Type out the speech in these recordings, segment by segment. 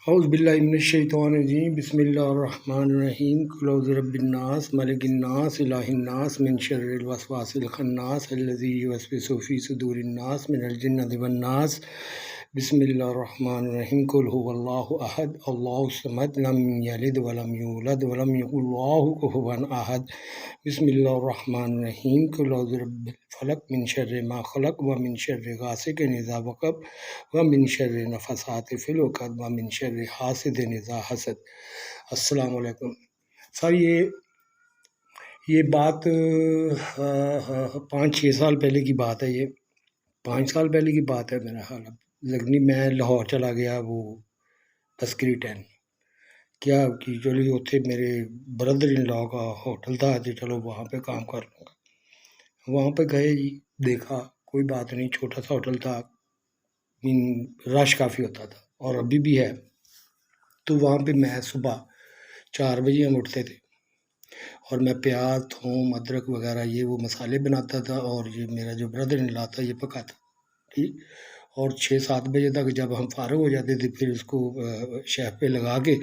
اعوذ باللہ من الشیطان الرجیم بسم اللہ الرحمن الرحیم قل اعوذ برب الناس ملک الناس الہ الناس من شر الوسواس الخناس الذی یوسوس فی صدور الناس من الجنۃ والناس بسم اللہ الرحمن الرحیم قل هو اللہ احد اللہ الصمد لم یلد ولم یولد ولم یکن له کفوا احد بسم اللہ الرحمن الرحیم قل اعوذ برب الفلق من شر ما خلق ومن شر غاسق اذا وقب ومن شر نفثات فی العقد ومن شر حاسد اذا حسد۔ السلام علیکم سر، یہ بات 5-6 سال پہلے کی بات ہے، یہ 5 سال پہلے کی بات ہے میرا خیال ہے، لیکن میں لاہور چلا گیا، وہ تسکری 10 کیا کہ چلو اتنے میرے بردر ان لا کا ہوٹل تھا، تو چلو وہاں پہ کام کر لوں گا۔ وہاں پہ گئے جی، دیکھا کوئی بات نہیں، چھوٹا سا ہوٹل تھا، رش کافی ہوتا تھا اور ابھی بھی ہے۔ تو وہاں پہ میں صبح 4 بجے ہم اٹھتے تھے اور میں پیاز تھوم ادرک وغیرہ یہ وہ مسالے بناتا تھا، اور یہ میرا جو بردر ان لا تھا یہ پکاتا، ٹھیک۔ اور 6-7 بجے تک جب ہم فارغ ہو جاتے تھے پھر اس کو شیف پہ لگا کے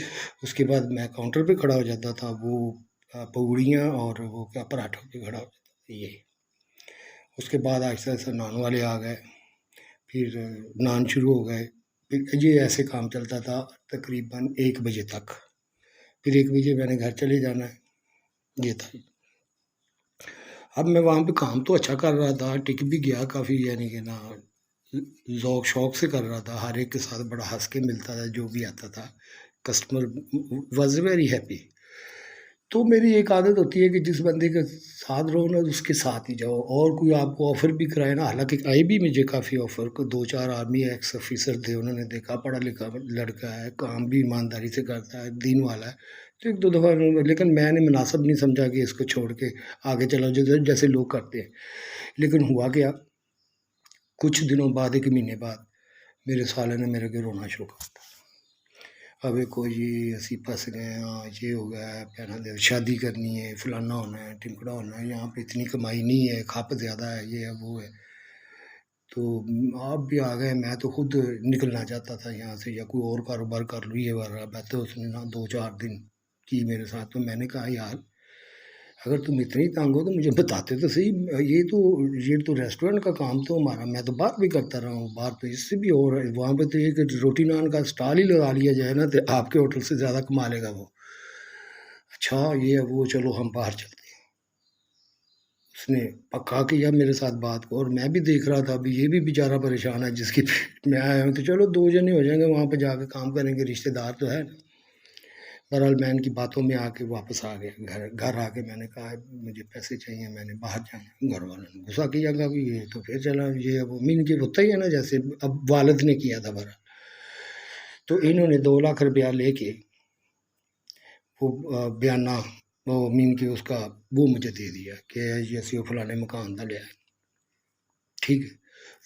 اس کے بعد میں کاؤنٹر پہ کھڑا ہو جاتا تھا، وہ پگڑیاں اور وہ کیا پراٹھوں پہ کھڑا ہو جاتا تھا یہ۔ اس کے بعد آہستہ آہستہ نان والے آ گئے، پھر نان شروع ہو گئے، پھر یہ ایسے کام چلتا تھا تقریباً 1 بجے تک۔ پھر 1 بجے میں نے گھر چلے جانا ہے، یہ تھا۔ اب میں وہاں پہ کام تو اچھا کر رہا تھا، ٹک بھی گیا کافی، یعنی کہ نا ذوق شوق سے کر رہا تھا، ہر ایک کے ساتھ بڑا ہنس کے ملتا تھا، جو بھی آتا تھا کسٹمر واز ویری ہیپی۔ تو میری ایک عادت ہوتی ہے کہ جس بندے کے ساتھ رہو نا اس کے ساتھ ہی جاؤ، اور کوئی آپ کو آفر بھی کرائے نا، حالانکہ آئی بھی مجھے کافی آفر، کو 2-4 آرمی ایکس آفیسر تھے، انہوں نے دیکھا پڑھا لکھا لڑکا ہے، کام بھی ایمانداری سے کرتا ہے، دین والا ہے، تو 1-2 دفعہ، لیکن میں نے مناسب نہیں سمجھا کہ اس کو چھوڑ کے آگے چلا جیسے لوگ کرتے ہیں۔ لیکن ہوا کیا، کچھ دنوں بعد، 1 مہینے بعد میرے سالے نے میرے کے رونا شروع کر دیا، اب کوئی یہ اسی پھنس گئے ہیں، یہ ہو گیا ہے، کہنا دے شادی کرنی ہے، فلانا ہونا ہے، ٹمکڑا ہونا ہے، یہاں پہ اتنی کمائی نہیں ہے، کھپ زیادہ ہے، یہ ہے وہ ہے۔ تو آپ بھی آ گئے، میں تو خود نکلنا چاہتا تھا یہاں سے، یا کوئی اور کاروبار کر لوں، یہ وغیرہ بہتر۔ اس نے نا 2-4 دن کی میرے ساتھ، تو میں نے کہا یار اگر تم اتنی تنگ ہو تو مجھے بتاتے تو صحیح، یہ تو ریسٹورنٹ کا کام تو ہمارا، میں تو باہر بھی کرتا رہا ہوں، باہر تو اس سے بھی، اور وہاں پہ تو یہ کہ روٹی نان کا اسٹال ہی لگا لیا جائے نا تو آپ کے ہوٹل سے زیادہ کما لے گا وہ۔ اچھا یہ ہے وہ، چلو ہم باہر چلتے ہیں۔ اس نے پکا کیا میرے ساتھ بات کو، اور میں بھی دیکھ رہا تھا ابھی یہ بھی بیچارہ پریشان ہے جس کی میں آیا ہوں، تو چلو 2 جنے ہو جائیں گے، وہاں پہ جا کے کام کریں گے، رشتہ دار تو ہے نا۔ بہرحال میں ان کی باتوں میں آ کے واپس آ گیا گھر آ کے میں نے کہا مجھے پیسے چاہیے، میں نے باہر جانا ہے۔ گھر والوں نے غصہ کیا کہ یہ تو پھر چلا، یہ وہ مین کے ہوتا ہی ہے نا، جیسے اب والد نے کیا تھا بہرحال۔ تو انہوں نے 2 لاکھ روپیہ لے کے وہ بیانہ وہ مین کے اس کا وہ مجھے دے دیا کہ جیسے وہ فلانے مکان تھا لے آئے، ٹھیک ہے،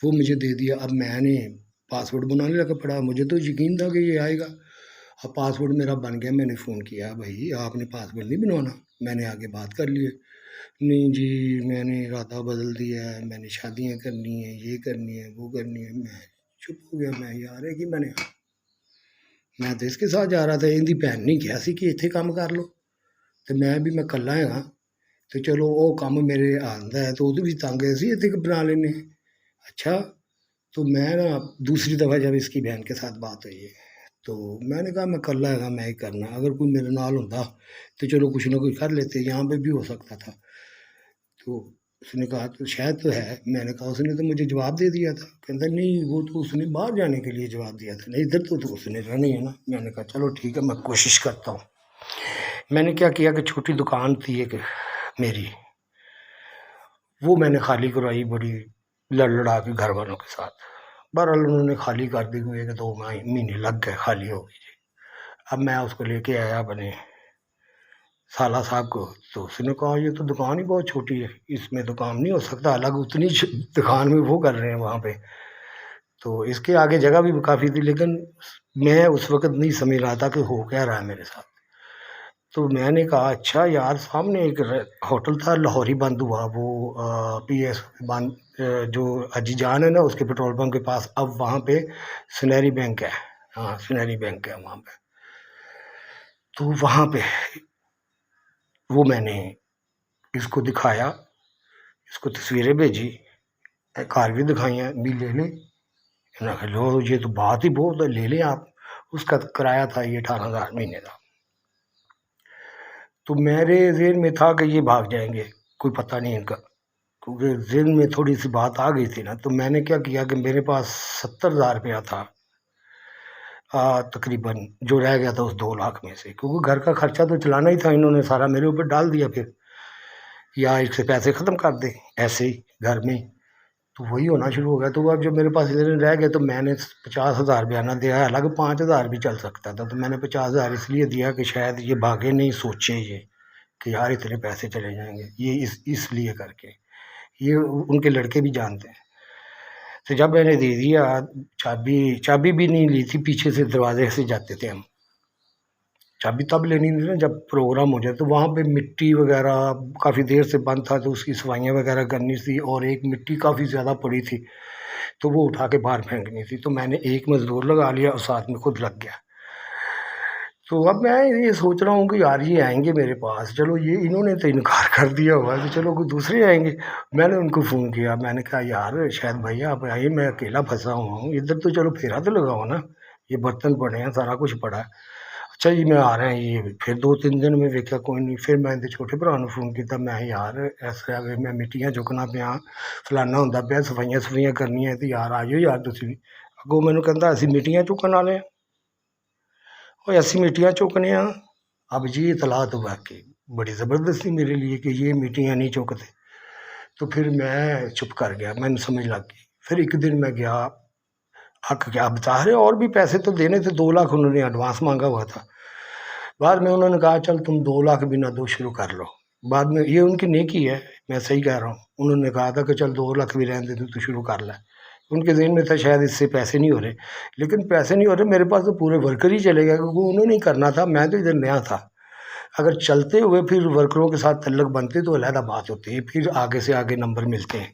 وہ مجھے دے دیا۔ اب میں نے پاسورڈ بنانے لگا پڑا، مجھے تو یقین تھا کہ یہ آئے گا۔ اب پاسورڈ میرا بن گیا، میں نے فون کیا بھائی آپ نے پاسورڈ نہیں بنوانا، میں نے آگے بات کر لی ہے۔ نہیں جی میں نے ارادہ بدل دیا ہے، میں نے شادیاں کرنی ہیں، یہ کرنی ہے وہ کرنی ہے۔ میں چپ ہو گیا، میں یار ہے کہ میں تو اس کے ساتھ جا رہا تھا، ان دی بھن نہیں کیا سی کہ اتنے کام کر لو، تو میں کلا ہے، تو چلو وہ کام میرے آندا ہے تو وہ بھی تنگ ہے سی اتنے بنا لینے۔ اچھا تو میں نا دوسری دفعہ جب اس کی بہن کے ساتھ بات ہوئی ہے تو میں نے کہا میں کلا ہے، میں ہی کرنا، اگر کوئی میرے نال ہوتا تو چلو کچھ نہ کچھ کر لیتے، یہاں پہ بھی ہو سکتا تھا۔ تو اس نے کہا تو شاید تو ہے، میں نے کہا اس نے تو مجھے جواب دے دیا تھا، کہتا نہیں وہ تو اس نے باہر جانے کے لیے جواب دیا تھا، نہیں ادھر تو اس نے رہنا ہی ہے نا۔ میں نے کہا چلو ٹھیک ہے میں کوشش کرتا ہوں۔ میں نے کیا کیا کہ چھوٹی دکان تھی ایک میری، وہ میں نے خالی کروائی بڑی لڑا کے گھر والوں کے ساتھ۔ بہرحال انہوں نے خالی کر دی، 1-2 مہینے لگ گئے، خالی ہو گئی جی۔ اب میں اس کو لے کے آیا اپنے سالہ صاحب کو، تو اس نے کہا یہ تو دکان ہی بہت چھوٹی ہے، اس میں تو کام نہیں ہو سکتا، الگ اتنی دکان میں وہ کر رہے ہیں وہاں پہ، تو اس کے آگے جگہ بھی کافی تھی، لیکن میں اس وقت نہیں سمجھ رہا تھا کہ ہو کیا رہا ہے میرے ساتھ۔ تو میں نے کہا اچھا یار سامنے ایک ہوٹل تھا لاہوری بند ہوا، وہ پی ایس بند، جو اجی جان ہے نا اس کے پیٹرول پمپ کے پاس، اب وہاں پہ سنہری بینک ہے، ہاں سنہری بینک ہے وہاں پہ. تو وہاں پہ وہ میں نے اس کو دکھایا، اس کو تصویریں بھیجی، کار بھی دکھائی ہیں بھی لے لیں. لو یہ تو بات ہی بہت ہے، لے لیں آپ. اس کا کرایہ تھا یہ 18,000 مہینے کا. تو میرے ذہن میں تھا کہ یہ بھاگ جائیں گے، کوئی پتہ نہیں ان کا، کیونکہ ذہن میں تھوڑی سی بات آ گئی تھی نا. تو میں نے کیا کیا کہ میرے پاس 70,000 روپیہ تھا تقریباً، جو رہ گیا تھا اس 2 لاکھ میں سے، کیونکہ گھر کا خرچہ تو چلانا ہی تھا. انہوں نے سارا میرے اوپر ڈال دیا پھر، یا اس سے پیسے ختم کر دیں ایسے ہی گھر میں. تو وہی ہونا شروع ہو گیا. تو اب جب میرے پاس اتنے رہ گئے تو میں نے 50,000 بیانہ دیا. حالانکہ 5,000 بھی چل سکتا تھا، تو میں نے 50,000 اس لیے دیا کہ شاید یہ بھاگے نہیں، سوچے یہ کہ یار اتنے پیسے چلے جائیں گے، یہ اس لیے کر کے. یہ ان کے لڑکے بھی جانتے ہیں. تو جب میں نے دے دیا، چابی بھی نہیں لی تھی، پیچھے سے دروازے سے جاتے تھے ہم. چابی تب لینی تھی نا جب پروگرام ہو جائے. تو وہاں پہ مٹی وغیرہ کافی دیر سے بند تھا، تو اس کی صفائیاں وغیرہ کرنی تھی، اور ایک مٹی کافی زیادہ پڑی تھی تو وہ اٹھا کے باہر پھینکنی تھی. تو میں نے ایک مزدور لگا لیا اور ساتھ میں خود لگ گیا. تو اب میں یہ سوچ رہا ہوں کہ یار یہ آئیں گے میرے پاس، چلو یہ انہوں نے تو انکار کر دیا ہوا ہے، تو چلو کوئی دوسرے آئیں گے. میں نے ان کو فون کیا، میں نے کہا یار شاید بھائی آپ آئیے، میں اکیلا پھنسا ہوا ہوں ادھر، تو چلو پھیرا تو لگاؤ نا، یہ برتن پڑے ہیں، سارا کچھ پڑا ہے. اچھا جی میں آ رہے ہیں. یہ پھر 2-3 دن میں دیکھا کوئی نہیں. پھر میں چھوٹے برا نے فون کیا، میں یار ایسا میں مٹیاں چکنا پیا، فلانا ہوتا پیا، صفائیاں کرنی ہے، تو یار آ جاؤ یار تسی بھی. اگوں مینوں کہندا اسی مٹیاں چکن والے ہیں. اور ایسی مٹیاں چکنے ہیں. اب جی اطلاع تو واقعی بڑی زبردست تھی میرے لیے کہ یہ مٹیاں نہیں چکتے. تو پھر میں چپ کر گیا، میں نے سمجھ لگ گئی. پھر ایک دن میں گیا، حق کیا بتا رہے، اور بھی پیسے تو دینے تھے. 2 لاکھ انہوں نے ایڈوانس مانگا ہوا تھا. بعد میں انہوں نے کہا چل تم 2 لاکھ بھی نہ دو، شروع کر لو. بعد میں یہ ان کی نیکی ہے، میں صحیح کہہ رہا ہوں. انہوں نے کہا تھا کہ چل 2 لاکھ بھی رہنے دے تو شروع کر لے. ان کے ذہن میں تھا شاید اس سے پیسے نہیں ہو رہے، لیکن پیسے نہیں ہو رہے میرے پاس تو پورے ورکر ہی چلے گئے، کیونکہ انہوں نے کرنا تھا، میں تو ادھر نیا تھا. اگر چلتے ہوئے پھر ورکروں کے ساتھ تعلق بنتے تو علیحدہ بات ہوتی ہے، پھر آگے سے آگے نمبر ملتے ہیں.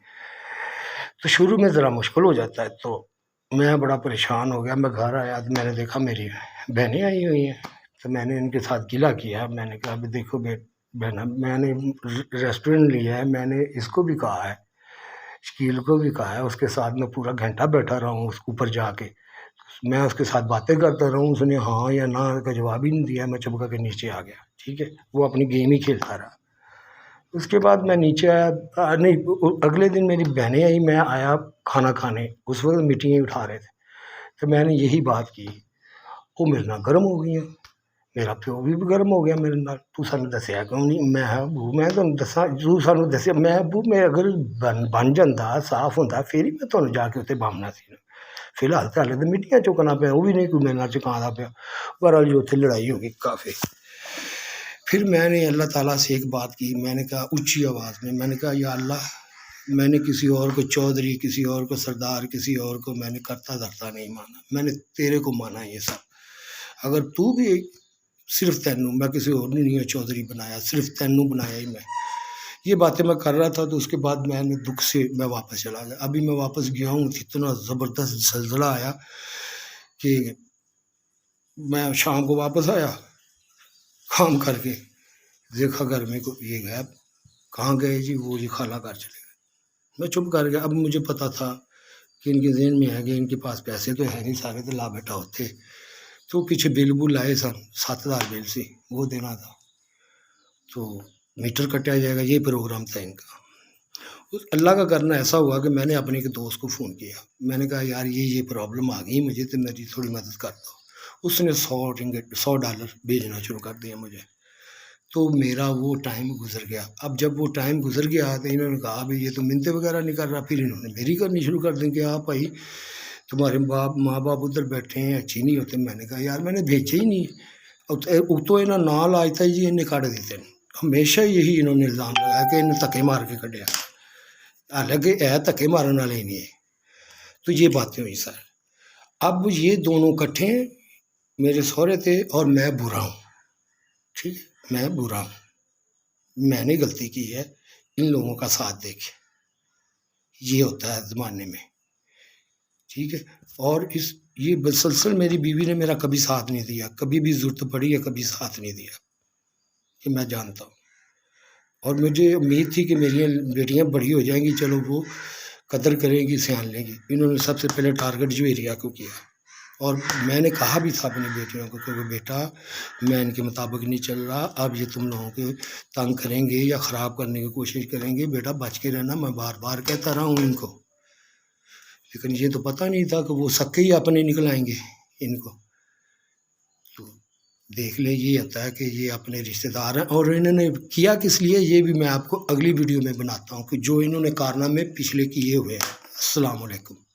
تو شروع میں ذرا مشکل ہو جاتا ہے. تو میں بڑا پریشان ہو گیا. میں گھر آیا تو میں نے دیکھا میری بہنیں آئی ہوئی ہیں. تو میں نے ان کے ساتھ گلہ کیا. میں نے کہا ابھی دیکھو بہنا، میں نے ریسٹورینٹ لیا ہے، میں نے اس کو بھی کہا ہے، شکیل کو بھی کہا ہے، اس کے ساتھ میں پورا گھنٹہ بیٹھا رہا ہوں اس کے اوپر جا کے. میں اس کے ساتھ باتیں کرتا رہا ہوں، اس نے ہاں یا نہ کا جواب ہی نہیں دیا. میں چپ کر کے نیچے آ گیا. ٹھیک ہے، وہ اپنی گیم ہی کھیلتا رہا. اس کے بعد میں نیچے آیا، نہیں اگلے دن میری بہنیں آئی، میں آیا کھانا کھانے، اس وقت میٹنگیں اٹھا رہے تھے. تو میں نے یہی بات کی، وہ میرے نال گرم ہو گئی ہیں. میرا پیو بھی گرم ہو گیا میرے نال. تو سانوں دسیا کیوں نہیں؟ میں ابو میں تمہیں دساں، تو سانوں دسیا. میں ابو میں اگر بن جاتا صاف ہوتا پھر ہی میں تمہیں جا کے اتنے بامنا سی نا. فی الحال تو ہالے تو مٹیاں چکنا پیا، وہ بھی نہیں کوئی میرے نال چکانا پیا. بہرحال جو اتنے لڑائی ہو گئی کافی. پھر میں نے اللہ تعالیٰ سے ایک بات کی. میں نے کہا اونچی آواز میں نے کہا یا اللہ، میں نے کسی اور کو چودھری، کسی اور کو سردار، کسی اور کو میں نے کرتا دھرتا نہیں مانا، میں نے تیرے کو مانا. یہ سب اگر تو بھی صرف تینوں، میں کسی اور نے نہیں چودھری بنایا، صرف تینوں بنایا ہی میں. یہ باتیں میں کر رہا تھا. تو اس کے بعد میں نے دکھ سے میں واپس چلا گیا. ابھی میں واپس گیا ہوں، اتنا زبردست زلزلہ آیا کہ میں شام کو واپس آیا کام کر کے، دیکھا گھر میں کو یہ گیا. کہاں گئے جی؟ وہ جی خالہ گھر چلے گئے. میں چپ کر گیا. اب مجھے پتا تھا کہ ان کے ذہن میں ہے کہ ان کے پاس پیسے تو ہے نہیں، سارے تو لا بیٹھا ہوتے. تو پیچھے بل بل آئے سن، 7,000 بل سے وہ دینا تھا، تو میٹر کٹیا جائے گا، یہ پروگرام تھا ان کا. اللہ کا کرنا ایسا ہوا کہ میں نے اپنے ایک دوست کو فون کیا. میں نے کہا یار یہ پرابلم آ گئی مجھے، تو میری تھوڑی مدد کر دو. اس نے $100 بھیجنا شروع کر دیا مجھے. تو میرا وہ ٹائم گزر گیا. اب جب وہ ٹائم گزر گیا تو انہوں نے کہا بھائی یہ تو منتیں وغیرہ نہیں کر رہا. پھر انہوں نے میری کرنی شروع کر دیں کہ آپ بھائی تمہارے ماں باپ ادھر بیٹھے ہیں، اچھی نہیں ہوتے. میں نے کہا یار میں نے بھیجے ہی نہیں. تو انہوں نال آج تک جی انہیں کٹ دیتے ہیں. ہمیشہ یہی انہوں نے الزام لگایا کہ انہیں دھکے مار کے کڈیا، حالانکہ ہے دھکے مارن والے ہی نہیں ہے. تو یہ باتیں ہوئی سر. اب یہ دونوں کٹھے ہیں، میرے سہرے تھے اور میں برا ہوں. ٹھیک ہے، میں برا ہوں، میں نے غلطی کی ہے. ان لوگوں کا ساتھ دیکھ، یہ ہوتا ہے زمانے میں. ٹھیک ہے. اور اس یہ مسلسل میری بیوی نے میرا کبھی ساتھ نہیں دیا، کبھی بھی ضرورت پڑی ہے کبھی ساتھ نہیں دیا، یہ میں جانتا ہوں۔ اور مجھے امید تھی کہ میری بیٹیاں بڑی ہو جائیں گی، چلو وہ قدر کریں گی، سیان لیں گی۔ انہوں نے سب سے پہلے ٹارگٹ جو ایریا کو کیا، اور میں نے کہا بھی تھا اپنی بیٹیوں کو کہ وہ بیٹا میں ان کے مطابق نہیں چل رہا، اب یہ تم لوگوں کے تنگ کریں گے یا خراب کرنے کی کوشش کریں گے، بیٹا بچ کے رہنا، میں بار بار کہتا رہا ہوں ان کو، لیکن یہ تو پتہ نہیں تھا کہ وہ سکے ہی اپنے نکل آئیں گے ان کو۔ تو دیکھ لے، یہ ہوتا ہے کہ یہ اپنے رشتہ دار ہیں، اور انہوں نے کیا کس لیے یہ بھی میں آپ کو اگلی ویڈیو میں بناتا ہوں کہ جو انہوں نے کارنامے پچھلے کیے ہوئے ہیں۔ السلام علیکم۔